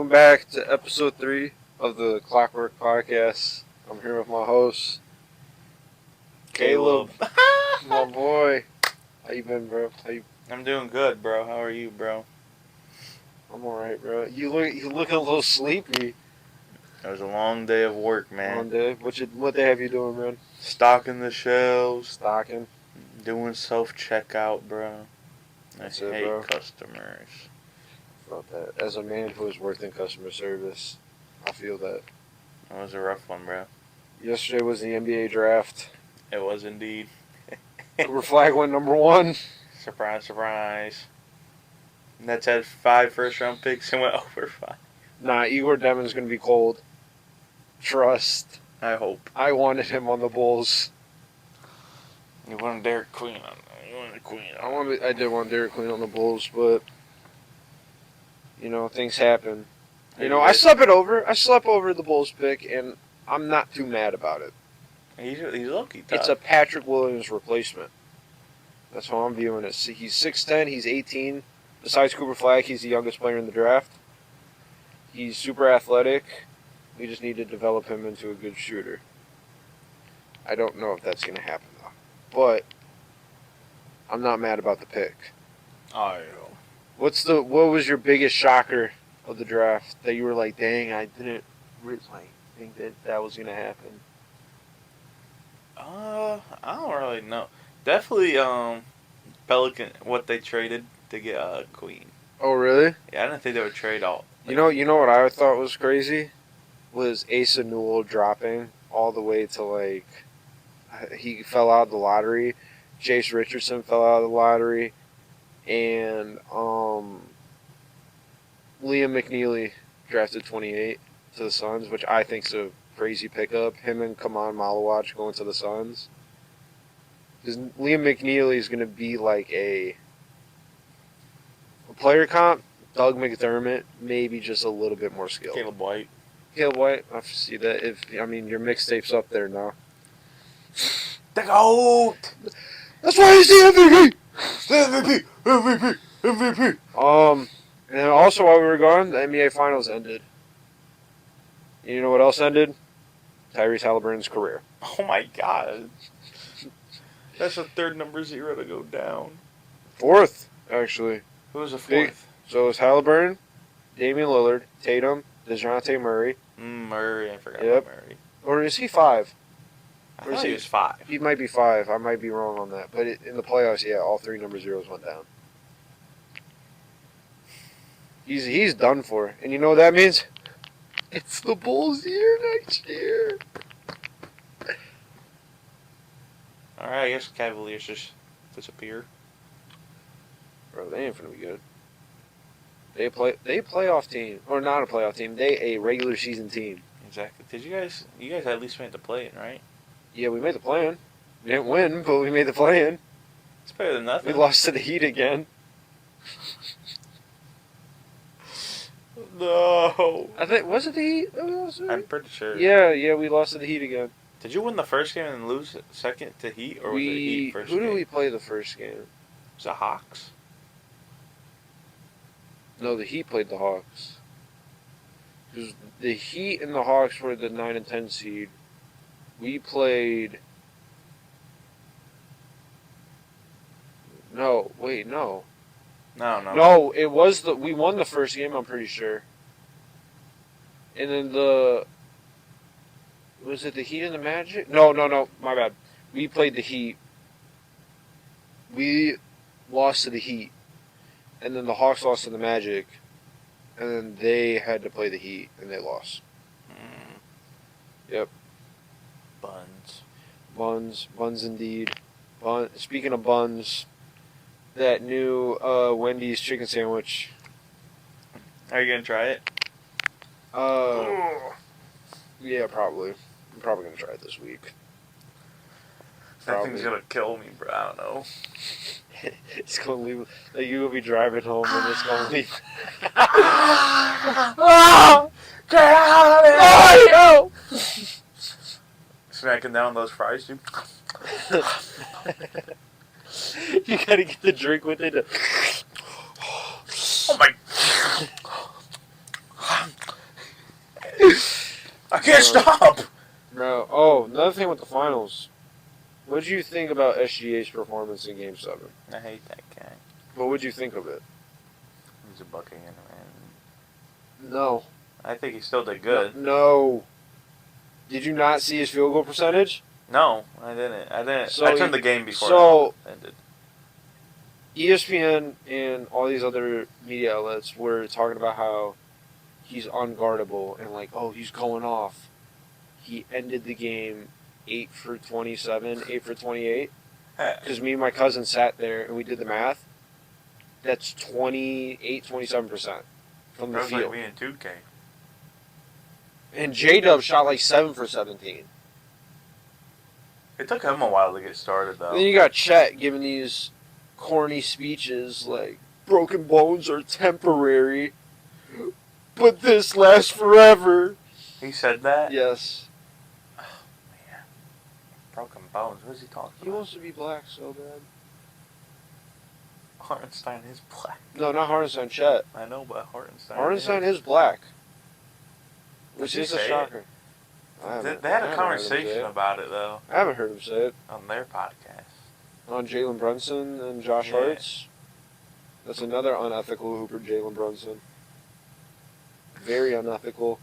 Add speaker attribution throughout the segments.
Speaker 1: Welcome back to episode 3 of the Clockwork Podcast. I'm here with my host, Caleb. My boy. How you been, bro?
Speaker 2: I'm doing good, bro. How are you, bro?
Speaker 1: I'm alright, bro. You look a little sleepy.
Speaker 2: It was a long day of work, man.
Speaker 1: One day. What they have you doing, man?
Speaker 2: Stocking the shelves,
Speaker 1: Stocking.
Speaker 2: doing self-checkout, bro.
Speaker 1: That's
Speaker 2: I
Speaker 1: it,
Speaker 2: hate
Speaker 1: bro.
Speaker 2: customers.
Speaker 1: About that. As a man who has worked in customer service, I feel that.
Speaker 2: That was a rough one, bro.
Speaker 1: Yesterday was the NBA draft.
Speaker 2: It was indeed.
Speaker 1: Cooper Flag went number 1.
Speaker 2: Surprise, surprise. Nets had 5 first-round picks and went over 5.
Speaker 1: Nah, Igor Demon's going to be cold. Trust.
Speaker 2: I hope.
Speaker 1: I wanted him on the Bulls.
Speaker 2: You wanted Derek Queen on. You wanted Queen on.
Speaker 1: I did want Derek Queen on the Bulls, but things happen. I slept over the Bulls pick, and I'm not too mad about it.
Speaker 2: He's lucky tough.
Speaker 1: It's a Patrick Williams replacement. That's how I'm viewing it. He's 6'10", he's 18. Besides Cooper Flag, he's the youngest player in the draft. He's super athletic. We just need to develop him into a good shooter. I don't know if that's going to happen, though. But I'm not mad about the pick.
Speaker 2: I know.
Speaker 1: What was your biggest shocker of the draft that you were like, dang, I didn't think that was going to happen?
Speaker 2: I don't really know. Definitely, Pelican, what they traded to get Queen.
Speaker 1: Oh, really?
Speaker 2: Yeah, I didn't think they would trade all.
Speaker 1: You know what I thought was crazy? Was Asa Newell dropping all the way to, he fell out of the lottery. Chase Richardson fell out of the lottery. And Liam McNeely drafted 28 to the Suns, which I think is a crazy pickup. Him and Kaman Malawach going to the Suns. Because Liam McNeely is going to be like a player comp. Doug McDermott, maybe just a little bit more skilled.
Speaker 2: Caleb White.
Speaker 1: Caleb White, I see that. Your mixtape's up there now.
Speaker 2: The GOAT!
Speaker 1: That's why he's the MVP!
Speaker 2: MVP!
Speaker 1: And then also while we were gone, the NBA Finals ended. You know what else ended? Tyrese Halliburton's career.
Speaker 2: Oh my god. That's the third number 0 to go down.
Speaker 1: 4th, actually.
Speaker 2: Who was the 4th?
Speaker 1: So it was Halliburton, Damian Lillard, Tatum, DeJounte Murray.
Speaker 2: Murray, I forgot
Speaker 1: Yep.
Speaker 2: about Murray.
Speaker 1: Or is he 5?
Speaker 2: I thought he was 5.
Speaker 1: He might be 5. I might be wrong on that. But in the playoffs, yeah, all 3 number 0s went down. He's done for. And you know what that means? It's the Bulls' year next year.
Speaker 2: Alright, I guess Cavaliers just disappear.
Speaker 1: Bro, they ain't finna be good. They a playoff team. Or not a playoff team. They a regular season team.
Speaker 2: Exactly. Did you guys at least made the play-in, right?
Speaker 1: Yeah, we made the play-in. We didn't win, but we made the play-in.
Speaker 2: It's better than nothing.
Speaker 1: We lost to the Heat again.
Speaker 2: No.
Speaker 1: I think, was it the Heat that we lost to?
Speaker 2: I'm pretty sure.
Speaker 1: Yeah, we lost to the Heat again.
Speaker 2: Did you win the first game and lose second to Heat, or was it Heat first
Speaker 1: Who
Speaker 2: game?
Speaker 1: did we play the first game?
Speaker 2: Was it Hawks?
Speaker 1: No, the Heat played the Hawks. Because the Heat and the Hawks were the 9 and 10 seed. We played... No.
Speaker 2: No.
Speaker 1: No, it was we won the first game, I'm pretty sure. And then was it the Heat and the Magic? No, my bad. We played the Heat. We lost to the Heat. And then the Hawks lost to the Magic. And then they had to play the Heat, and they lost. Yep. Buns indeed. Speaking of buns, that new Wendy's chicken sandwich.
Speaker 2: Are you gonna try it?
Speaker 1: Yeah, probably. I'm probably gonna try it this week.
Speaker 2: That thing's gonna kill me, bro. I don't know.
Speaker 1: It's gonna leave. Like, you will be driving home and it's gonna leave.
Speaker 2: Get out of here! Oh, yo! Smacking down those fries, dude.
Speaker 1: You gotta get the drink with it.
Speaker 2: Oh my! can't stop.
Speaker 1: Bro, oh, another thing with the finals. What did you think about SGA's performance in Game 7?
Speaker 2: I hate that guy.
Speaker 1: What would you think of it?
Speaker 2: He's a bucket man.
Speaker 1: No.
Speaker 2: I think he still did good.
Speaker 1: No. Did you not see his field goal percentage?
Speaker 2: No, I didn't.
Speaker 1: So
Speaker 2: I turned the game before it ended.
Speaker 1: ESPN and all these other media outlets were talking about how he's unguardable and like, oh, he's going off. He ended the game 8 for 27, 8 for 28. Because me and my cousin sat there and we did the math. That's 27% from the
Speaker 2: That was
Speaker 1: field.
Speaker 2: like me in 2K.
Speaker 1: And J-Dub shot like 7 for 17.
Speaker 2: It took him a while to get started, though.
Speaker 1: Then you got Chet giving these corny speeches like, broken bones are temporary, but this lasts forever.
Speaker 2: He said that?
Speaker 1: Yes.
Speaker 2: Oh, man. Broken bones. What is he talking
Speaker 1: He
Speaker 2: about?
Speaker 1: wants to be black so bad.
Speaker 2: Hartenstein is black.
Speaker 1: No, not Hartenstein, Chet.
Speaker 2: I know, but Hartenstein.
Speaker 1: Hartenstein is black. Which
Speaker 2: Did he
Speaker 1: is a
Speaker 2: say
Speaker 1: shocker.
Speaker 2: it?
Speaker 1: I
Speaker 2: They
Speaker 1: haven't-
Speaker 2: had
Speaker 1: I
Speaker 2: a
Speaker 1: haven't heard him say
Speaker 2: conversation
Speaker 1: it.
Speaker 2: about it, though,
Speaker 1: I haven't heard him say it.
Speaker 2: on their podcast.
Speaker 1: On Jalen Brunson and Josh
Speaker 2: Yeah.
Speaker 1: Hart's. That's another unethical hooper, Jalen Brunson. Very unethical.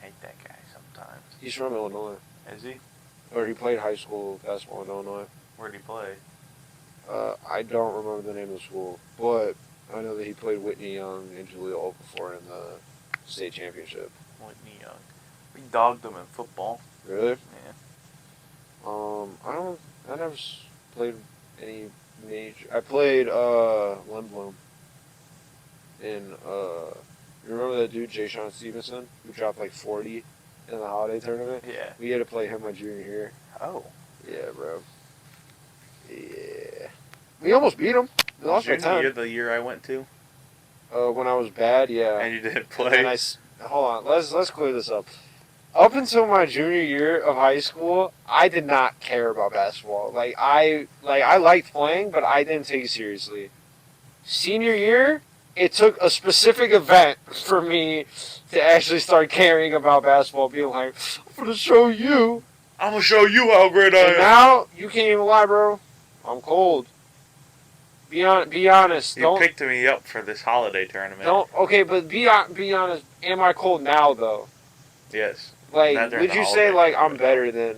Speaker 2: I hate that guy sometimes.
Speaker 1: He's from Illinois.
Speaker 2: Is he?
Speaker 1: Or he played high school basketball in Illinois.
Speaker 2: Where'd he play?
Speaker 1: I don't remember the name of the school, but I know that he played Whitney Young and Julia Okafor in the state championship.
Speaker 2: Whitney Young. We dogged him in football.
Speaker 1: Really?
Speaker 2: Yeah.
Speaker 1: I never played any major. I played Lindblom. And you remember that dude Jay Sean Stevenson who dropped like 40 in the holiday tournament?
Speaker 2: Yeah.
Speaker 1: We had to play him my junior year.
Speaker 2: Oh.
Speaker 1: Yeah, bro. Yeah. We almost beat him. We lost by
Speaker 2: Junior
Speaker 1: 10.
Speaker 2: year, the year I went to,
Speaker 1: When I was bad, yeah.
Speaker 2: and you didn't
Speaker 1: And
Speaker 2: play.
Speaker 1: then hold on, let's clear this up. Up until my junior year of high school, I did not care about basketball. I liked playing, but I didn't take it seriously. Senior year, it took a specific event for me to actually start caring about basketball, being like, I'm gonna show you.
Speaker 2: I'm gonna show you how great I
Speaker 1: And now you can't even lie, bro. I'm cold. Be honest.
Speaker 2: You
Speaker 1: Don't
Speaker 2: picked me up for this holiday tournament.
Speaker 1: okay, but be honest. Am I cold now though?
Speaker 2: Yes.
Speaker 1: Like,
Speaker 2: Not during
Speaker 1: would
Speaker 2: the
Speaker 1: you say
Speaker 2: holiday
Speaker 1: like I'm
Speaker 2: tournament.
Speaker 1: better than?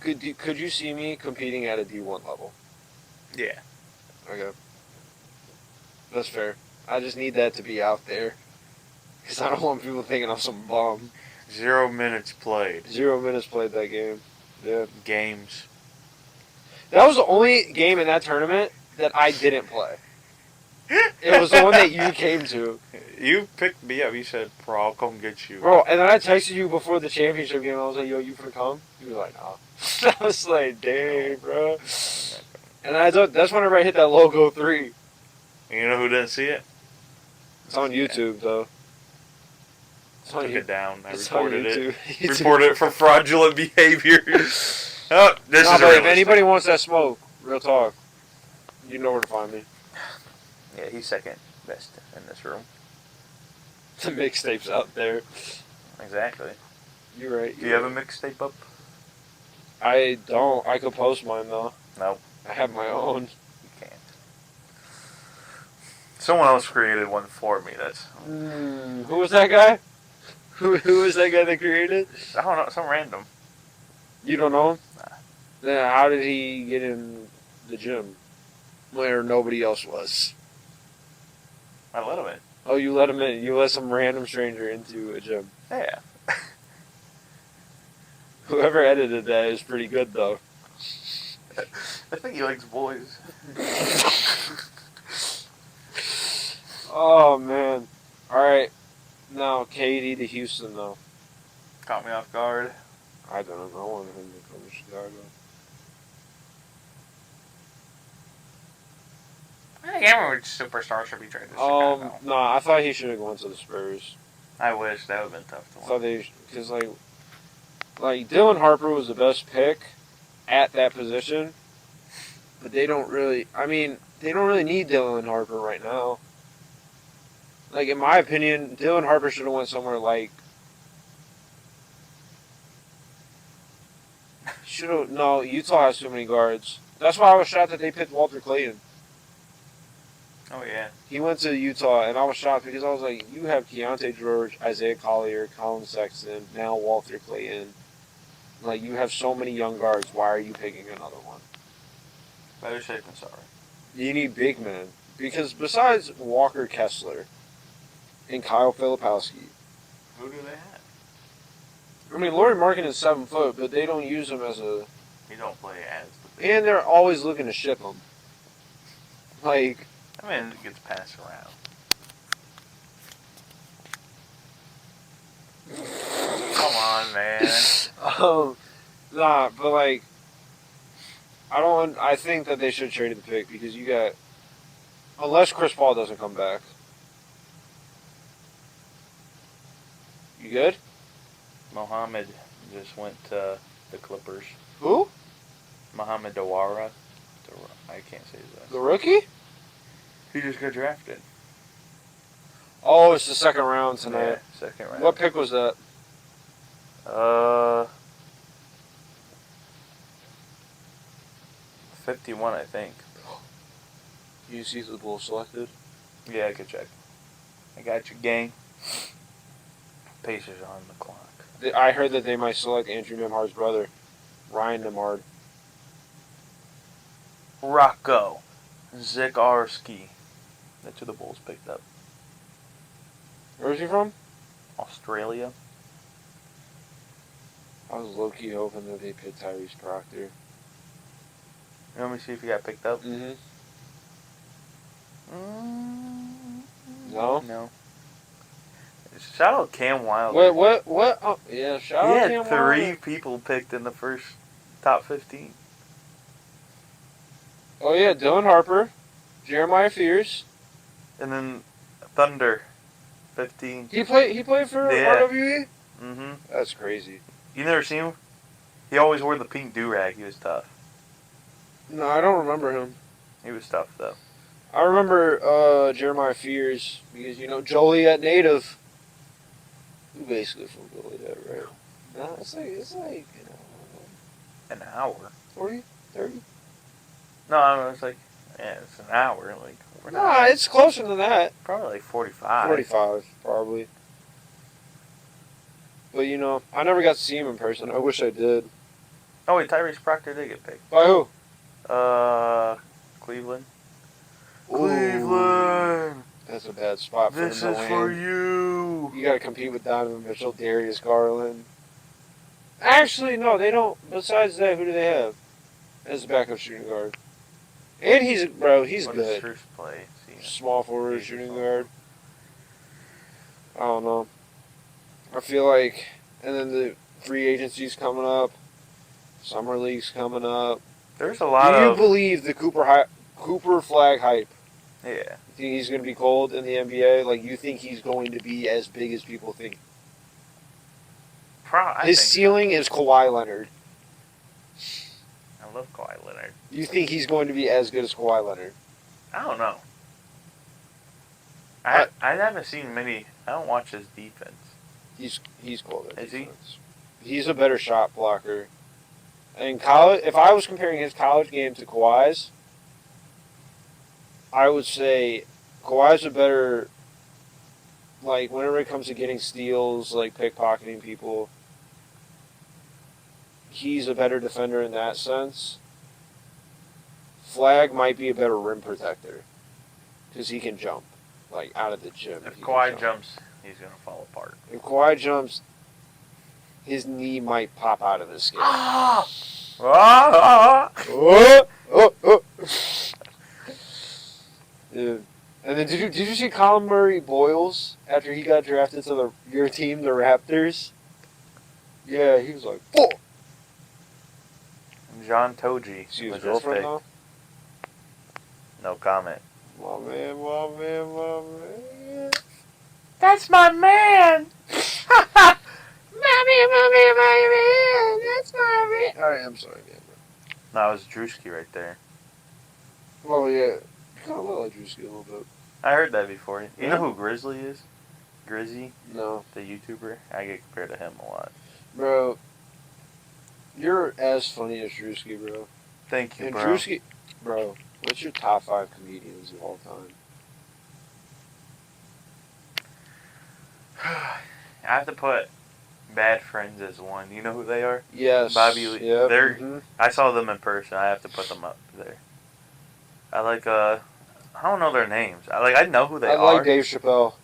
Speaker 1: Could you see me competing at a D1 level?
Speaker 2: Yeah.
Speaker 1: Okay, that's fair. I just need that to be out there, because I don't want people thinking I'm some bum.
Speaker 2: 0 minutes played.
Speaker 1: 0 minutes played that game. Yeah,
Speaker 2: Games.
Speaker 1: that was the only game in that tournament that I didn't play. It was the one that you came to,
Speaker 2: You picked me up. You said, "Bro, I'll come get you."
Speaker 1: bro. And then I texted you before the championship game. I was like, "Yo, you finna come?" You were like, "Nah." I was like, "Dang, bro." And that's whenever I hit that logo 3.
Speaker 2: You know who didn't see it?
Speaker 1: It's on YouTube though. It's on
Speaker 2: Took
Speaker 1: YouTube.
Speaker 2: it down. I
Speaker 1: It's on
Speaker 2: reported it.
Speaker 1: YouTube.
Speaker 2: Reported it for fraudulent behavior. Oh, this
Speaker 1: No,
Speaker 2: is
Speaker 1: but if
Speaker 2: realistic.
Speaker 1: anybody wants that smoke, real talk, you know where to find me.
Speaker 2: Yeah, he's second best in this room.
Speaker 1: The mixtapes out there.
Speaker 2: Exactly.
Speaker 1: You're right.
Speaker 2: Do you have a mixtape up?
Speaker 1: I don't. I could post mine though.
Speaker 2: No,
Speaker 1: I have my own.
Speaker 2: you can't. Someone else created one for me. That's
Speaker 1: Who was that guy? Who was that guy that created?
Speaker 2: I don't know, some random.
Speaker 1: You don't know him?
Speaker 2: Nah.
Speaker 1: Then how did he get in the gym where nobody else was?
Speaker 2: I let him in.
Speaker 1: Oh, you let him in. You let some random stranger into a gym.
Speaker 2: Yeah.
Speaker 1: Whoever edited that is pretty good though.
Speaker 2: I think he likes boys.
Speaker 1: Oh man. Alright. Now KD to Houston though.
Speaker 2: Caught me off guard.
Speaker 1: I don't know. I want him to come to Chicago.
Speaker 2: I think every superstar should be traded to Chicago.
Speaker 1: No, I thought he should have gone to the Spurs.
Speaker 2: I wish that would have been tough to
Speaker 1: I
Speaker 2: win.
Speaker 1: thought they, because like Dylan Harper was the best pick at that position, but they don't really. I mean, they don't really need Dylan Harper right now. Like, in my opinion, Dylan Harper should have went somewhere like. Should have. No, Utah has too many guards. That's why I was shocked that they picked Walter Clayton.
Speaker 2: Oh yeah.
Speaker 1: He went to Utah, and I was shocked because I was like, you have Keontae George, Isaiah Collier, Colin Sexton, now Walter Clayton. Like, you have so many young guards. Why are you picking another one?
Speaker 2: Better safe than sorry.
Speaker 1: You need big men. Because besides Walker Kessler and Kyle Filipowski,
Speaker 2: Who do they have?
Speaker 1: I mean, Laurie Markin is 7 foot, but they don't use him as a.
Speaker 2: He don't play as the big.
Speaker 1: And they're always looking to ship him. Like,
Speaker 2: I mean, it gets passed around. Come on, man.
Speaker 1: nah, but like, I think that they should trade the pick because you got. Unless Chris Paul doesn't come back. You good?
Speaker 2: Mohammed just went to the Clippers.
Speaker 1: Who?
Speaker 2: Mohammed Dawara. I can't say his last
Speaker 1: The
Speaker 2: name.
Speaker 1: rookie?
Speaker 2: He just got drafted.
Speaker 1: Oh, it's the second round tonight.
Speaker 2: Yeah, second round.
Speaker 1: What pick was that?
Speaker 2: 51, I think.
Speaker 1: You see who the Bulls selected?
Speaker 2: Yeah, I could check. I got your game. Pacers on the clock.
Speaker 1: I heard that they might select Andrew Nembhard's brother, Ryan Nembhard.
Speaker 2: Rocco Zikarsky. That's who the Bulls picked up.
Speaker 1: Where's he from?
Speaker 2: Australia.
Speaker 1: I was low-key hoping that they picked Tyrese Proctor.
Speaker 2: Let me see if he got picked up.
Speaker 1: Mm-hmm.
Speaker 2: No?
Speaker 1: No?
Speaker 2: No. Shout out Cam Wilder.
Speaker 1: What? Oh, yeah, shout out
Speaker 2: He
Speaker 1: Cam
Speaker 2: had 3
Speaker 1: Wilder.
Speaker 2: people picked in the first top 15.
Speaker 1: Oh, yeah, Dylan Harper, Jeremiah Fears.
Speaker 2: And then Thunder, 15.
Speaker 1: He played for
Speaker 2: Yeah.
Speaker 1: RWE?
Speaker 2: Mm-hmm.
Speaker 1: That's crazy.
Speaker 2: You never seen him? He always wore the pink do-rag. He was tough.
Speaker 1: No, I don't remember him.
Speaker 2: He was tough, though.
Speaker 1: I remember Jeremiah Fears because, Joliet native. You basically from Joliet, right? No, it's like
Speaker 2: An hour.
Speaker 1: 40, 30?
Speaker 2: No, I mean, it's like, yeah, it's an hour. Like, we're not,
Speaker 1: Nah, it's closer than that.
Speaker 2: probably like 45.
Speaker 1: 45, probably. But, I never got to see him in person. I wish I did.
Speaker 2: Oh, wait, Tyrese Proctor did get picked.
Speaker 1: By who?
Speaker 2: Cleveland.
Speaker 1: Ooh,
Speaker 2: Cleveland!
Speaker 1: That's a bad spot for
Speaker 2: This
Speaker 1: him
Speaker 2: is
Speaker 1: to
Speaker 2: for
Speaker 1: land.
Speaker 2: you!
Speaker 1: You got to compete with Donovan Mitchell, Darius Garland. Actually, no, they don't. Besides that, who do they have as a backup shooting guard? And he's
Speaker 2: What does
Speaker 1: good.
Speaker 2: Truce play? See,
Speaker 1: Small forward, shooting guard. I don't know. I feel like, and then the free agency's coming up. Summer league's coming up.
Speaker 2: there's a lot
Speaker 1: Do you
Speaker 2: of...
Speaker 1: believe the Cooper Flag hype?
Speaker 2: Yeah.
Speaker 1: You think he's going to be cold in the NBA? Like, you think he's going to be as big as people think? His ceiling is Kawhi Leonard.
Speaker 2: I love Kawhi Leonard.
Speaker 1: You think he's going to be as good as Kawhi Leonard?
Speaker 2: I don't know. I haven't seen many... I don't watch his defense.
Speaker 1: He's cold at
Speaker 2: Is he?
Speaker 1: defense. He's a better shot blocker. In college, if I was comparing his college game to Kawhi's, I would say Kawhi's a better, like, whenever it comes to getting steals, like pickpocketing people, he's a better defender in that sense. Flag might be a better rim protector because he can jump, like, out of the gym.
Speaker 2: If
Speaker 1: he can
Speaker 2: Kawhi jumps, he's going to fall apart.
Speaker 1: If Kawhi jumps, his knee might pop out of his skin.
Speaker 2: Ah! Ah!
Speaker 1: Oh. Dude. And then did you see Colin Murray Boyles after he got drafted to your team, the Raptors? Yeah, he was like, "Oh."
Speaker 2: John Toji
Speaker 1: See his
Speaker 2: was his
Speaker 1: girlfriend
Speaker 2: pick.
Speaker 1: though?
Speaker 2: No comment.
Speaker 1: My man.
Speaker 2: That's my man!
Speaker 1: My man, that's my man. Alright, I'm sorry, man.
Speaker 2: No, it was Drewski right there.
Speaker 1: Well, yeah. You kind of look like Drewski a little bit.
Speaker 2: I heard that before. You
Speaker 1: Yeah.
Speaker 2: know who Grizzly is? Grizzy,
Speaker 1: No,
Speaker 2: the YouTuber. I get compared to him a lot.
Speaker 1: bro. You're as funny as Drewski, bro.
Speaker 2: Thank you,
Speaker 1: And
Speaker 2: bro.
Speaker 1: Drewski, bro. What's your top 5 comedians of all time?
Speaker 2: I have to put Bad Friends as one. You know who they are?
Speaker 1: Yes.
Speaker 2: Bobby Lee.
Speaker 1: Yep.
Speaker 2: They're.
Speaker 1: mhm.
Speaker 2: I saw them in person. I have to put them up there. I like I don't know their names. I know who they
Speaker 1: I
Speaker 2: are.
Speaker 1: like Dave Chappelle.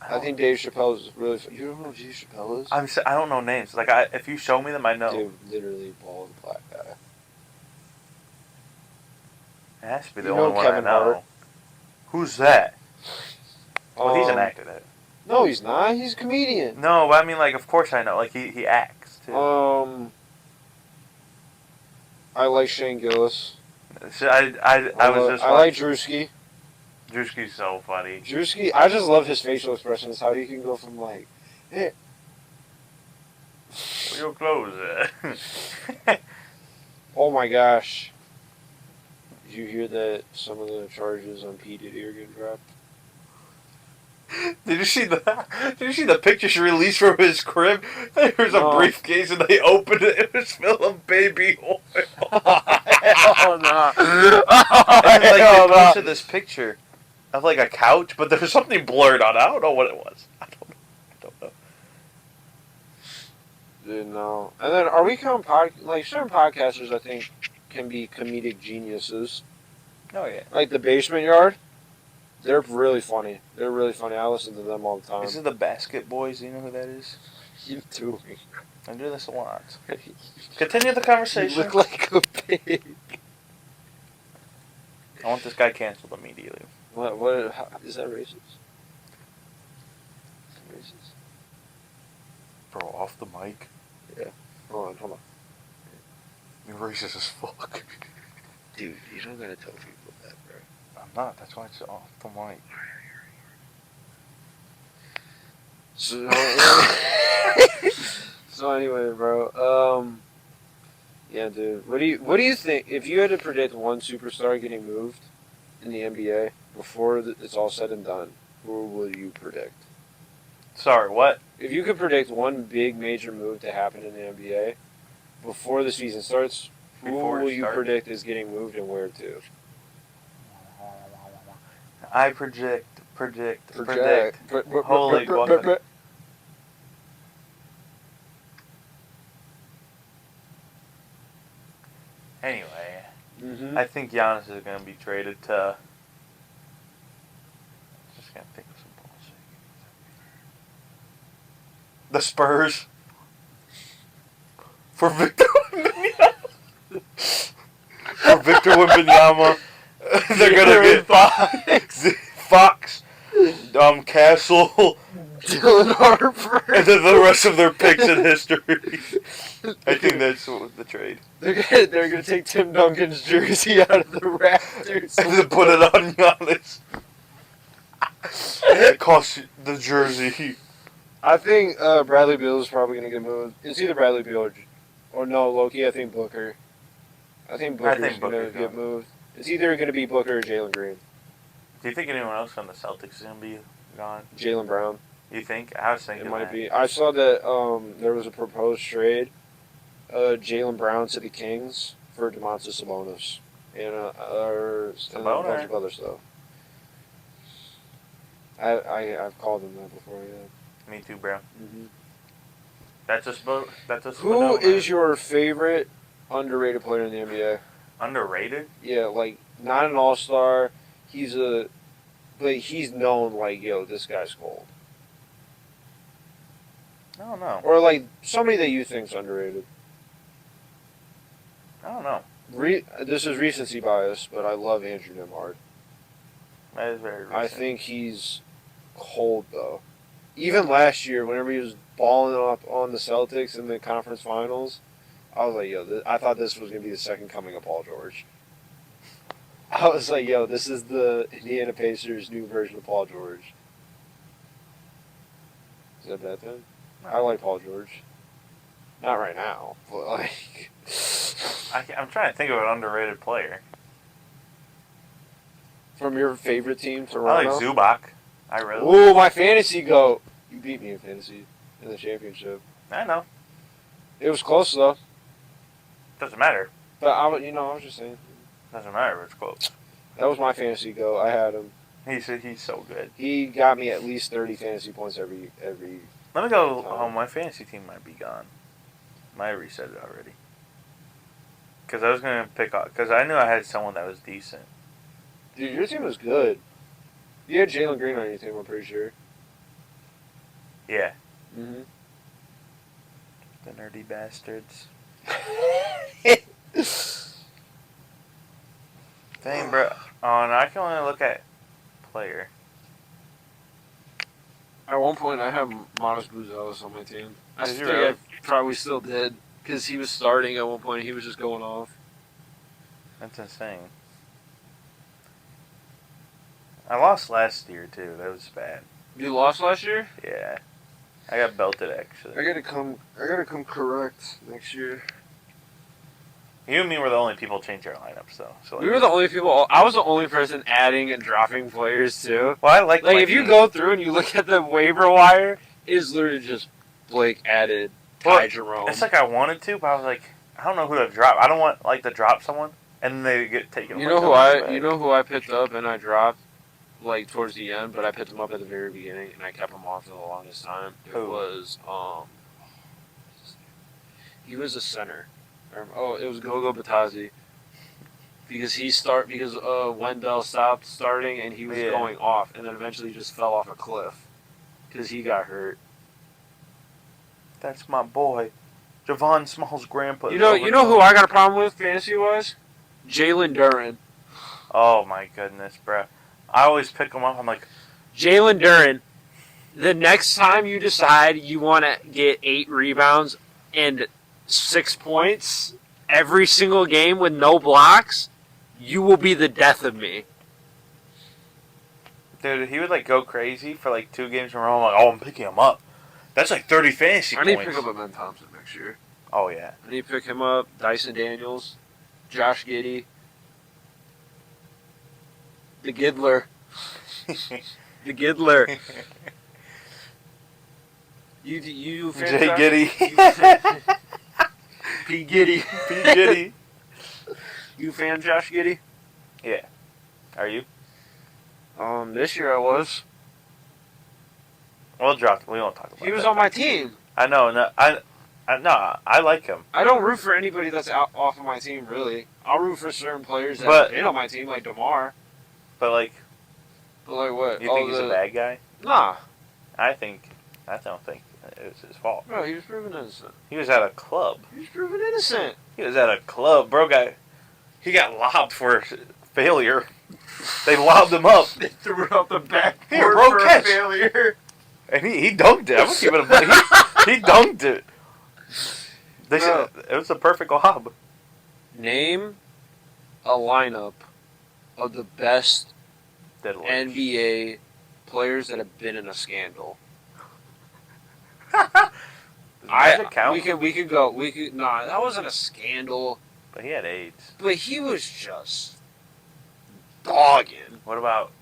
Speaker 1: I
Speaker 2: don't-
Speaker 1: think Dave Chappelle is really. You don't know who Dave Chappelle is?
Speaker 2: I don't know names. If you show me them, I know.
Speaker 1: Dude, literally bald black guy.
Speaker 2: It has to be the
Speaker 1: You
Speaker 2: only
Speaker 1: know
Speaker 2: one
Speaker 1: Kevin
Speaker 2: I know.
Speaker 1: Hart?
Speaker 2: Who's that? Well, he's an
Speaker 1: Um,
Speaker 2: actor. That.
Speaker 1: No, he's not. He's a comedian.
Speaker 2: No, but I mean, of course I know. He acts too.
Speaker 1: I like Shane Gillis.
Speaker 2: So I was just
Speaker 1: I like
Speaker 2: watching.
Speaker 1: Drewski.
Speaker 2: Drewski's so funny.
Speaker 1: Drewski, I just love his facial expressions. How he can go from like, hey,
Speaker 2: Where your clothes at?
Speaker 1: oh my gosh. Did you hear that some of the charges on P Diddy are getting dropped?
Speaker 2: Did you see the picture she released from his crib? There was
Speaker 1: No.
Speaker 2: a briefcase and they opened it. It was full of baby oil.
Speaker 1: Hell no.
Speaker 2: And they
Speaker 1: Hell no.
Speaker 2: posted this picture of a couch, but there was something blurred on it. I don't know what it was. I don't know.
Speaker 1: Dude, no. And then are we certain podcasters I think can be comedic geniuses.
Speaker 2: Oh yeah.
Speaker 1: Like the Basement Yard. They're really funny. They're really funny. I listen to them all the time.
Speaker 2: Is it the Basket Boys? Do you know who that is?
Speaker 1: You too.
Speaker 2: I do this a lot. Continue the conversation.
Speaker 1: You look like a pig.
Speaker 2: I want this guy canceled immediately.
Speaker 1: Is that racist? Racist.
Speaker 2: Bro, off the mic.
Speaker 1: Hold on.
Speaker 2: You're racist as fuck.
Speaker 1: Dude, you don't gotta tell people that, bro.
Speaker 2: I'm not. That's why it's off the mic.
Speaker 1: So, so anyway, bro. Yeah, dude. What do you think if you had to predict one superstar getting moved in the NBA before it's all said and done? Who would you predict?
Speaker 2: Sorry, what?
Speaker 1: If you could predict one big major move to happen in the NBA before the season starts, who
Speaker 2: Before it
Speaker 1: will you
Speaker 2: starts?
Speaker 1: predict is getting moved and where to?
Speaker 2: I predict.
Speaker 1: Holy
Speaker 2: guacamole. Anyway,
Speaker 1: Mm-hmm.
Speaker 2: I think Giannis is going to be traded to. Just going to think of some bullshit. The Spurs. For Victor Wembanyama. For Victor Wembanyama. They're going to get Fox, Castle,
Speaker 1: Dylan Harper.
Speaker 2: and then the rest of their picks in history. I think that's the trade.
Speaker 1: They're gonna take Tim Duncan's jersey out of the rafters.
Speaker 2: And then put it on Giannis. It costs the jersey.
Speaker 1: I think Bradley Beal is probably gonna get moved. It's either Bradley Beal or no Loki. I think Booker. I think Booker's gonna
Speaker 2: Booker's
Speaker 1: get
Speaker 2: gone.
Speaker 1: moved. It's either gonna be Booker or Jalen Green.
Speaker 2: Do you think anyone else on the Celtics is going to be gone?
Speaker 1: Jalen Brown.
Speaker 2: You think? I was thinking
Speaker 1: It might
Speaker 2: that.
Speaker 1: be. I saw that there was a proposed trade. Jalen Brown to the Kings for Domantas Sabonis and a bunch of other stuff. I've called him that before. Yeah.
Speaker 2: Me too, bro.
Speaker 1: Mm-hmm.
Speaker 2: That's a
Speaker 1: Who is your favorite underrated player in the NBA?
Speaker 2: underrated?
Speaker 1: Yeah, like not an all-star. But he's known like, yo, this guy's cold.
Speaker 2: I don't know.
Speaker 1: Or like somebody that you think's underrated.
Speaker 2: I don't know.
Speaker 1: This is recency bias, but I love Andrew Nemhard.
Speaker 2: That is very recent.
Speaker 1: I think he's cold though. Even last year, whenever he was balling up on the Celtics in the conference finals, I was like, yo, I thought this was gonna be the second coming of Paul George. I was like, yo, this is the Indiana Pacers' new version of Paul George. Is that a bad thing? I like Paul George. Not right now, but like.
Speaker 2: I'm trying to think of an underrated player.
Speaker 1: from your favorite team,
Speaker 2: I
Speaker 1: Toronto.
Speaker 2: like Zubac. I really.
Speaker 1: Ooh, my fantasy goat. You beat me in fantasy in the championship.
Speaker 2: I know.
Speaker 1: It was close though.
Speaker 2: Doesn't matter.
Speaker 1: But I was just saying.
Speaker 2: Doesn't matter if it's close.
Speaker 1: That was my fantasy goat. I had him.
Speaker 2: He's so good.
Speaker 1: He got me at least 30 fantasy points every.
Speaker 2: Let me go. Oh, my fantasy team might be gone. Might have reset it already. Because I was gonna pick up. Because I knew I had someone that was decent.
Speaker 1: Dude, your team was good. You had Jalen Green on your team, I'm pretty sure.
Speaker 2: Yeah.
Speaker 1: Mm-hmm.
Speaker 2: The nerdy bastards. Dang, bro. Oh, no, I can only look at player.
Speaker 1: At one point, I had Monos Buzelis on my team. I
Speaker 2: Did you
Speaker 1: think
Speaker 2: really?
Speaker 1: I probably still did. Because he was starting at one point. He was just going off.
Speaker 2: That's insane. I lost last year, too. That was bad.
Speaker 1: You lost last year?
Speaker 2: Yeah. I got belted, actually.
Speaker 1: I gotta come correct next year.
Speaker 2: You and me were the only people changing our lineups, though. So
Speaker 1: We were the only people. I was the only person adding and dropping players too.
Speaker 2: Well, I like
Speaker 1: Like
Speaker 2: my
Speaker 1: if you
Speaker 2: team.
Speaker 1: go through and you look at the waiver wire, it is literally just Blake added Ty
Speaker 2: Well,
Speaker 1: Jerome.
Speaker 2: It's like I wanted to, but I was like, I don't know who to drop. I don't want to drop someone and then they get taken.
Speaker 1: You
Speaker 2: away
Speaker 1: know who
Speaker 2: from me.
Speaker 1: you know who I picked up and I dropped like towards the end, but I picked him up at the very beginning and I kept him on for the longest time. It
Speaker 2: Who?
Speaker 1: was he was a center. It was Gogo Batazzi. Because Wendell stopped starting and he was
Speaker 2: Yeah.
Speaker 1: going off and then eventually just fell off a cliff because he got hurt.
Speaker 2: That's my boy, Javon Small's grandpa.
Speaker 1: You know who I got a problem with fantasy wise? Jalen Duren.
Speaker 2: Oh my goodness, bro! I always pick him up. I'm like,
Speaker 1: Jalen Duren. The next time you decide you want to get 8 rebounds and 6 points every single game with no blocks, you will be the death of me.
Speaker 2: dude, he would like go crazy for like 2 games in a row. I'm like, oh, I'm picking him up. That's like 30 fantasy
Speaker 1: I need to
Speaker 2: points.
Speaker 1: pick up a Ben Thompson next year.
Speaker 2: Oh yeah.
Speaker 1: I need to pick him up. Dyson Daniels, Josh Giddey, the Giddler. The Giddler. You fan
Speaker 2: Jay
Speaker 1: Josh-
Speaker 2: Giddy.
Speaker 1: P. Giddy.
Speaker 2: P Giddy.
Speaker 1: You fan Josh Giddey?
Speaker 2: Yeah. Are you?
Speaker 1: This year I was.
Speaker 2: We'll drop. We won't talk about.
Speaker 1: He was
Speaker 2: that.
Speaker 1: on my team.
Speaker 2: I know. No, I like him.
Speaker 1: I don't root for anybody that's out off of my team, really. I'll root for certain players that
Speaker 2: But-
Speaker 1: have been on my team, like DeMar.
Speaker 2: But like,
Speaker 1: But like what?
Speaker 2: you think he's a bad guy?
Speaker 1: Nah.
Speaker 2: I don't think it was his fault.
Speaker 1: Bro, he was proven innocent.
Speaker 2: He was at a club.
Speaker 1: He was proven innocent.
Speaker 2: He was at a club, bro. He got lobbed for failure. They lobbed him up,
Speaker 1: They threw out the backboard
Speaker 2: Here, bro,
Speaker 1: for
Speaker 2: catch.
Speaker 1: a failure.
Speaker 2: and he dunked it. I'm gonna give it a break. He dunked it. They said it was a perfect lob.
Speaker 1: Name a lineup of the best
Speaker 2: Dead Lord.
Speaker 1: NBA players that have been in a scandal.
Speaker 2: Does Magic count?
Speaker 1: We could go. Nah, that wasn't a scandal.
Speaker 2: But he had AIDS.
Speaker 1: But he was just dogging.
Speaker 2: What about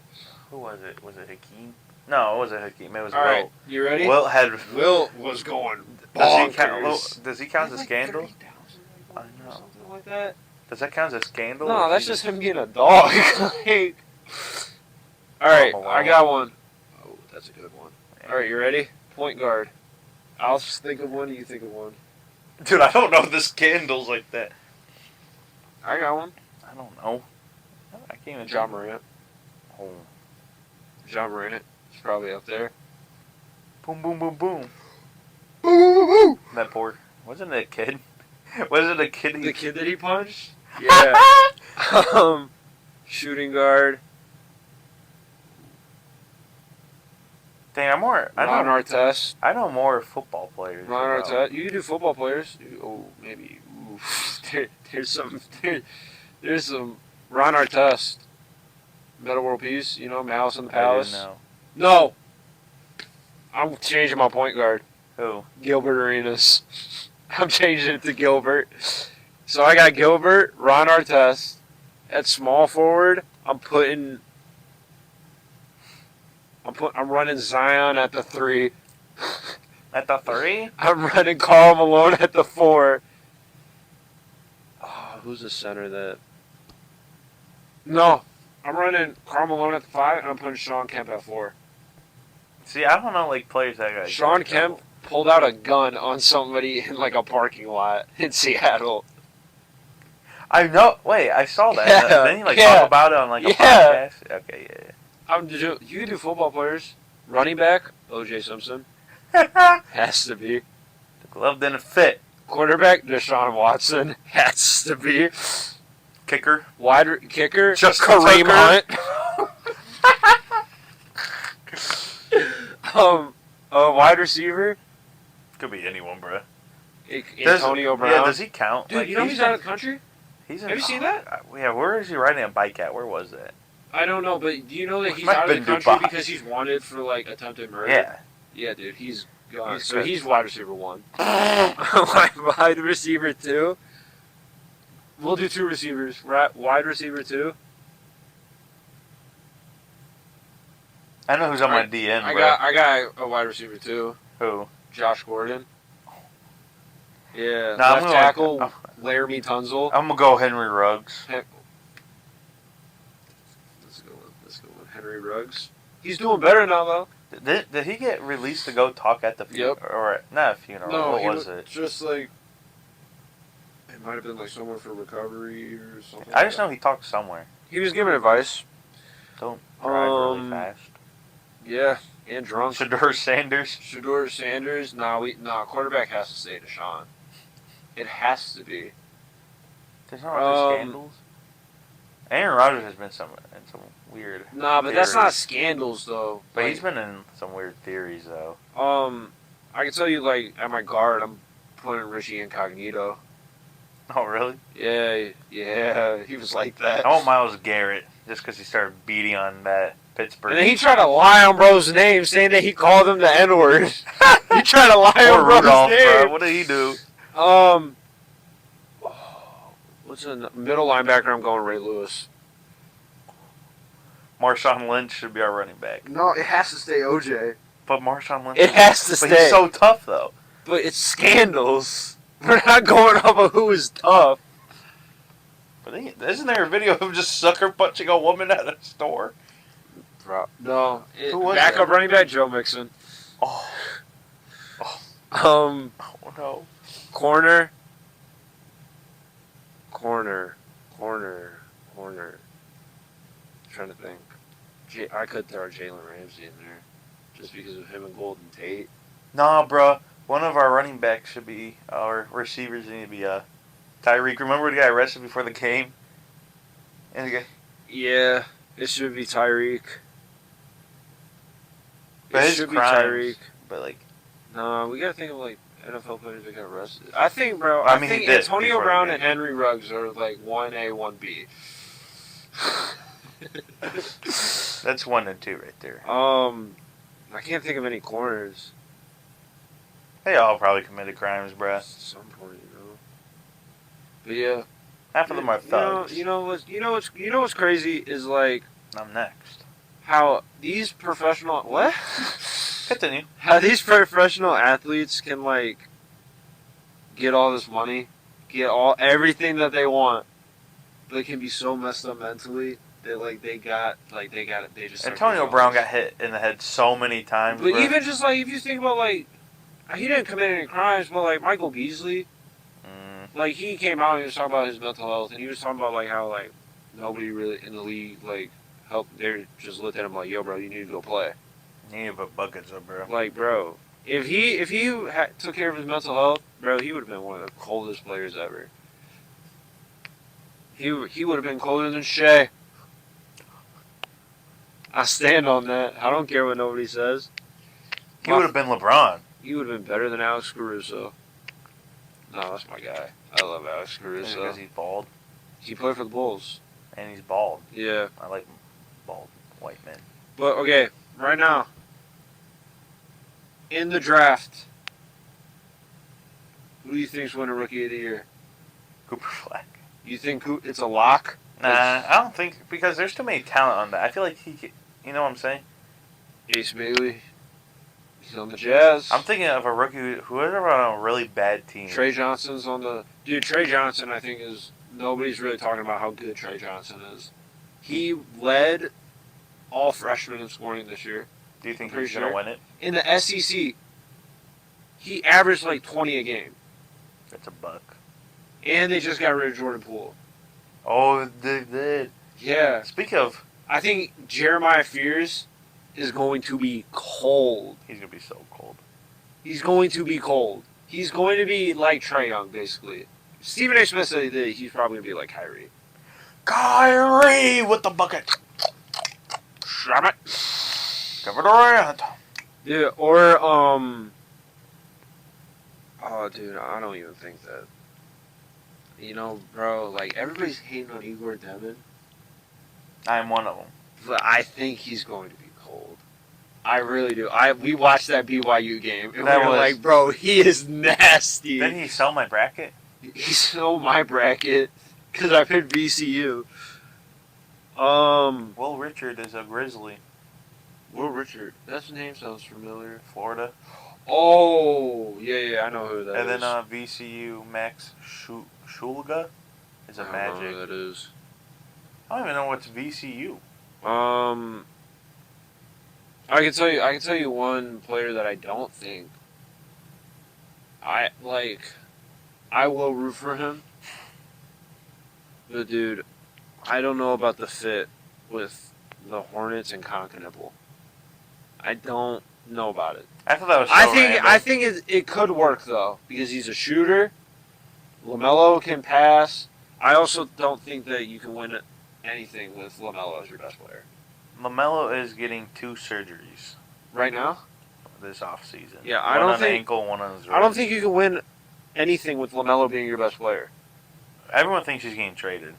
Speaker 2: who was it? Was it Hakeem? No, it wasn't Hakeem. It was
Speaker 1: All
Speaker 2: Will.
Speaker 1: right, you ready?
Speaker 2: Will had.
Speaker 1: Will was going
Speaker 2: Does he count?
Speaker 1: bonkers.
Speaker 2: Does he count as a
Speaker 1: Like
Speaker 2: scandal?
Speaker 1: 30,000
Speaker 2: I
Speaker 1: or
Speaker 2: know.
Speaker 1: something like that.
Speaker 2: Does that count as a scandal?
Speaker 1: No,
Speaker 2: Or
Speaker 1: that's
Speaker 2: he
Speaker 1: just him getting a dog. Like, all right,
Speaker 2: Oh,
Speaker 1: I got one. Oh, that's a good one. All right, you ready? Point guard. I'll just think of one. You think of one.
Speaker 2: Dude, I don't know the scandals like that.
Speaker 1: I got one.
Speaker 2: I don't know. I can't even.
Speaker 1: John Morant.
Speaker 2: Oh.
Speaker 1: John Morant. He's probably up there.
Speaker 2: Boom, boom, boom, boom.
Speaker 1: Ooh,
Speaker 2: That poor. Wasn't it a kid? Wasn't it a kid?
Speaker 1: the kid that he punched. Yeah. Shooting guard.
Speaker 2: Dang, I'm more.
Speaker 1: Ron Artest.
Speaker 2: I know more football players.
Speaker 1: Ron
Speaker 2: than
Speaker 1: Artest. You can do football players. Oh, maybe. Ooh. There's some. There's some. Ron Artest. Metal World Peace. You know, Malice in the
Speaker 2: I didn't
Speaker 1: Palace.
Speaker 2: know.
Speaker 1: No. I'm changing my point guard.
Speaker 2: Who?
Speaker 1: Gilbert Arenas. I'm changing it to Gilbert. So I got Gilbert, Ron Artest. At small forward, I'm putting I'm running Zion at the 3.
Speaker 2: At the 3?
Speaker 1: I'm running Karl Malone at the 4. Oh, who's the center that? No, I'm running Karl Malone at the 5, and I'm putting Sean Kemp at 4.
Speaker 2: See, I don't know, like, players that got
Speaker 1: Sean Kemp pulled out a gun on somebody in like a parking lot in Seattle.
Speaker 2: I know. Wait, I saw that.
Speaker 1: Yeah,
Speaker 2: Didn't he, like,
Speaker 1: yeah.
Speaker 2: talk about it on, like, a
Speaker 1: Yeah.
Speaker 2: podcast? Okay, yeah.
Speaker 1: You can do football players. Running back, O.J. Simpson.
Speaker 2: The
Speaker 1: Has to be.
Speaker 2: glove didn't fit.
Speaker 1: Quarterback, Deshaun Watson. Has to be.
Speaker 2: Kicker.
Speaker 1: Kicker,
Speaker 2: Justin
Speaker 1: Kareem
Speaker 2: Tucker.
Speaker 1: Hunt. Wide receiver,
Speaker 2: Could be anyone, bro.
Speaker 1: Antonio Brown.
Speaker 2: Yeah, does he count?
Speaker 1: Dude,
Speaker 2: Like,
Speaker 1: you know he's out of the country?
Speaker 2: He's
Speaker 1: Have you seen that?
Speaker 2: Yeah, where is he riding a bike at? Where was that?
Speaker 1: I don't know, but do you know that he's
Speaker 2: Might
Speaker 1: out
Speaker 2: have
Speaker 1: of the
Speaker 2: been
Speaker 1: country
Speaker 2: Dubai.
Speaker 1: because he's wanted for like attempted murder?
Speaker 2: Yeah.
Speaker 1: Yeah, dude, he's gone.
Speaker 2: He's
Speaker 1: So
Speaker 2: good.
Speaker 1: he's wide receiver 1. Wide receiver 2. We'll do 2 receivers. Wide receiver 2.
Speaker 2: I know who's on my
Speaker 1: Alright,
Speaker 2: DN,
Speaker 1: I
Speaker 2: bro.
Speaker 1: got a wide receiver 2.
Speaker 2: Who?
Speaker 1: Josh Gordon. Yeah.
Speaker 2: Nah, I'm
Speaker 1: left
Speaker 2: gonna-
Speaker 1: tackle, Laramie Tunzel.
Speaker 2: I'm gonna go Henry Ruggs.
Speaker 1: Let's go with Henry Ruggs. He's doing better now, though.
Speaker 2: Did he get released to go talk at the funeral?
Speaker 1: Yep.
Speaker 2: Or not a funeral? What was it?
Speaker 1: Just like it might have been like somewhere for recovery or something.
Speaker 2: I just know he talked somewhere.
Speaker 1: he was giving advice.
Speaker 2: Don't drive really
Speaker 1: Um,
Speaker 2: fast.
Speaker 1: Yeah, and drunk.
Speaker 2: Shador Sanders.
Speaker 1: Shador Sanders. Quarterback has to stay Deshaun. It has to be.
Speaker 2: There's not other
Speaker 1: Um,
Speaker 2: scandals. Aaron Rodgers has been in some weird.
Speaker 1: Nah, but that's not
Speaker 2: theories.
Speaker 1: scandals though.
Speaker 2: But
Speaker 1: Like,
Speaker 2: he's been in some weird theories though.
Speaker 1: I can tell you like at my guard, I'm putting Richie Incognito.
Speaker 2: Oh really?
Speaker 1: Yeah, he was like that.
Speaker 2: I want Myles Garrett just because he started beating on that Pittsburgh.
Speaker 1: And then he tried to lie on bro's name, saying that he called him the N-word. He tried to lie
Speaker 2: Poor
Speaker 1: on bro's
Speaker 2: Rudolph,
Speaker 1: name.
Speaker 2: bro. What did he do?
Speaker 1: What's the middle linebacker? I'm going Ray Lewis.
Speaker 2: Marshawn Lynch should be our running back.
Speaker 1: No, it has to stay OJ.
Speaker 2: But Marshawn Lynch.
Speaker 1: It has to
Speaker 2: But
Speaker 1: stay.
Speaker 2: he's so tough though.
Speaker 1: But it's scandals. We're not going off of who is tough.
Speaker 2: But isn't there a video of him just sucker punching a woman at a store?
Speaker 1: No.
Speaker 2: Who was
Speaker 1: Backup
Speaker 2: that?
Speaker 1: running back, Joe Mixon.
Speaker 2: Oh,
Speaker 1: Um,
Speaker 2: oh no.
Speaker 1: corner. Trying to think. I could throw Jalen Ramsey in there, just because of him and Golden Tate.
Speaker 2: Nah, bruh. One of our running backs should be, our receivers need to be Tyreek. Remember the guy arrested before the game? And the guy,
Speaker 1: Yeah, it should be Tyreek.
Speaker 2: But
Speaker 1: It
Speaker 2: his
Speaker 1: should be
Speaker 2: crimes-
Speaker 1: Tyreek.
Speaker 2: but like,
Speaker 1: No, we gotta think of like NFL players that got arrested. I think, bro.
Speaker 2: I
Speaker 1: I
Speaker 2: mean,
Speaker 1: think
Speaker 2: he did
Speaker 1: Antonio
Speaker 2: before
Speaker 1: Brown
Speaker 2: the
Speaker 1: and Henry Ruggs are like 1A, 1B.
Speaker 2: that's 1 and 2 right there.
Speaker 1: I can't think of any corners.
Speaker 2: They all probably committed crimes, bruh.
Speaker 1: At some point, you know. But yeah,
Speaker 2: Half of them are thugs.
Speaker 1: You know what's crazy is like
Speaker 2: I'm next.
Speaker 1: how these professional
Speaker 2: Continue.
Speaker 1: how these professional athletes can like get all this money, get everything that they want, but they can be so messed up mentally that they just start
Speaker 2: Antonio
Speaker 1: doing
Speaker 2: Brown
Speaker 1: all this.
Speaker 2: got hit in the head so many times.
Speaker 1: But
Speaker 2: bruh.
Speaker 1: even just like if you think about like he didn't commit any crimes, but like Michael Beasley, like he came out and he was talking about his mental health, and he was talking about like how like nobody really in the league like helped. They just looked at him like, "Yo, bro, you need to go play."
Speaker 2: You need to put buckets up, bro.
Speaker 1: Like, bro, if he took care of his mental health, bro, he would have been one of the coldest players ever. He would have been colder than Shea. I stand on that. I don't care what nobody says.
Speaker 2: He would have been LeBron.
Speaker 1: He would have been better than Alex Caruso. No, that's my guy. I love Alex Caruso.
Speaker 2: Because he's bald.
Speaker 1: He played for the Bulls.
Speaker 2: And he's bald.
Speaker 1: Yeah.
Speaker 2: I like bald white men.
Speaker 1: But, okay, right now, in the draft, who do you think's winning Rookie of the Year?
Speaker 2: Cooper Fleck.
Speaker 1: You think it's a lock?
Speaker 2: Nah, I don't think, because there's too many talent on that. I feel like you know what I'm saying?
Speaker 1: Ace Bailey. He's on the Jazz.
Speaker 2: I'm thinking of a rookie whoever on a really bad team.
Speaker 1: Trey Johnson's on the dude. Trey Johnson, I think, is nobody's really talking about how good Trey Johnson is. He led all freshmen in scoring this year
Speaker 2: Do you think
Speaker 1: Pretty
Speaker 2: he's gonna
Speaker 1: sure.
Speaker 2: win it?
Speaker 1: in the SEC. He averaged like 20 a game,
Speaker 2: That's a buck.
Speaker 1: and they just got rid of Jordan Poole.
Speaker 2: Oh, they did.
Speaker 1: Yeah,
Speaker 2: Speak of,
Speaker 1: I think Jeremiah Fears is going to be cold.
Speaker 2: he's gonna be so cold.
Speaker 1: He's going to be cold. He's going to be like Trae Young, basically. Stephen A. Smith said that he's probably going to be like Kyrie.
Speaker 2: Kyrie with the bucket.
Speaker 1: Shut it.
Speaker 2: Kevin Durant.
Speaker 1: Dude, or, oh, dude, I don't even think that. You know, bro, like, everybody's hating on Igor Devin,
Speaker 2: I'm one of them.
Speaker 1: but I think he's going to be cold. I really do. We watched that BYU game, and
Speaker 2: That
Speaker 1: we were
Speaker 2: was-
Speaker 1: like, bro, he is nasty.
Speaker 2: Didn't he sell my bracket?
Speaker 1: He's still my bracket, because I picked VCU.
Speaker 2: Will Richard is a Grizzly.
Speaker 1: Will Richard. That name sounds familiar.
Speaker 2: Florida.
Speaker 1: Oh, yeah, I know who that
Speaker 2: And
Speaker 1: is.
Speaker 2: then VCU Max Shulga is a
Speaker 1: I don't know
Speaker 2: Magic.
Speaker 1: who that is.
Speaker 2: I don't even know what's VCU.
Speaker 1: I can tell you one player that I don't think I will root for him. But dude, I don't know about the fit with the Hornets and Conkinable. I don't know about it.
Speaker 2: I thought that was so
Speaker 1: I think it could work though, because he's a shooter. LaMelo can pass. I also don't think that you can win anything with LaMelo as your best player.
Speaker 2: LaMelo is getting 2 surgeries
Speaker 1: Right now?
Speaker 2: this offseason.
Speaker 1: Yeah, I
Speaker 2: one
Speaker 1: don't
Speaker 2: on
Speaker 1: think-
Speaker 2: ankle, one on his wrist.
Speaker 1: I don't think you can win anything with LaMelo being your best player.
Speaker 2: Everyone thinks he's getting traded.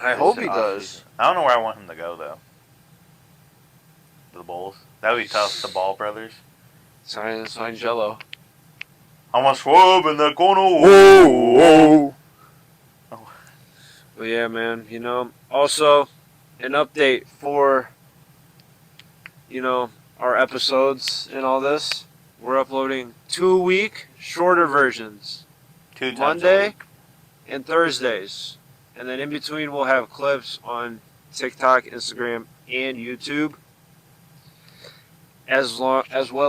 Speaker 1: I hope he does.
Speaker 2: I don't know where I want him to go though. The Bulls. That would be tough. The Ball brothers.
Speaker 1: Sign Jello.
Speaker 2: I'm a swab in the corner.
Speaker 1: Whoa.
Speaker 2: Oh.
Speaker 1: But yeah, man, also an update for, our episodes and all this. We're uploading 2 a week, shorter versions,
Speaker 2: 2 times
Speaker 1: Monday
Speaker 2: a week.
Speaker 1: and Thursdays. And then in between we'll have clips on TikTok, Instagram, and YouTube. As well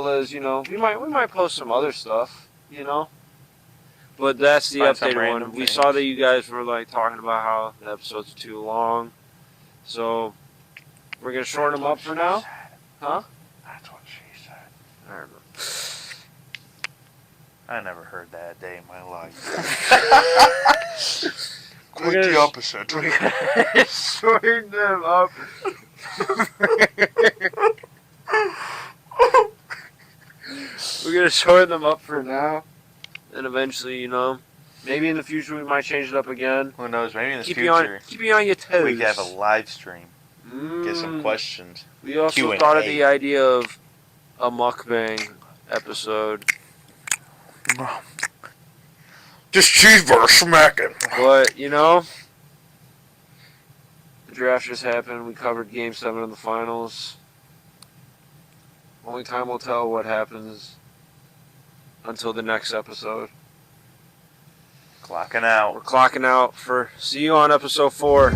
Speaker 1: as, we might post some other stuff, But that's the
Speaker 2: Find some
Speaker 1: updated
Speaker 2: random
Speaker 1: one. We
Speaker 2: things.
Speaker 1: saw that you guys were talking about how the episodes are too long. So we're gonna shorten them up for now. Huh?
Speaker 2: That's what she said.
Speaker 1: I don't know.
Speaker 2: I never heard that a day in my life.
Speaker 1: We're gonna-
Speaker 2: opposite.
Speaker 1: We're gonna shorten them up. We're gonna shorten them up for now, and eventually, maybe in the future we might change it up again.
Speaker 2: Who knows? Maybe in the
Speaker 1: Keep
Speaker 2: future
Speaker 1: you on your toes.
Speaker 2: we could have a live stream. Get some
Speaker 1: Mm.
Speaker 2: questions.
Speaker 1: We also
Speaker 2: Q&A.
Speaker 1: thought of the idea of a mukbang episode,
Speaker 2: Just cheeseburger smacking.
Speaker 1: but the draft just happened. We covered Game 7 of the finals. Only time will tell what happens until the next episode.
Speaker 2: Clocking out.
Speaker 1: We're clocking out for. See you on episode 4.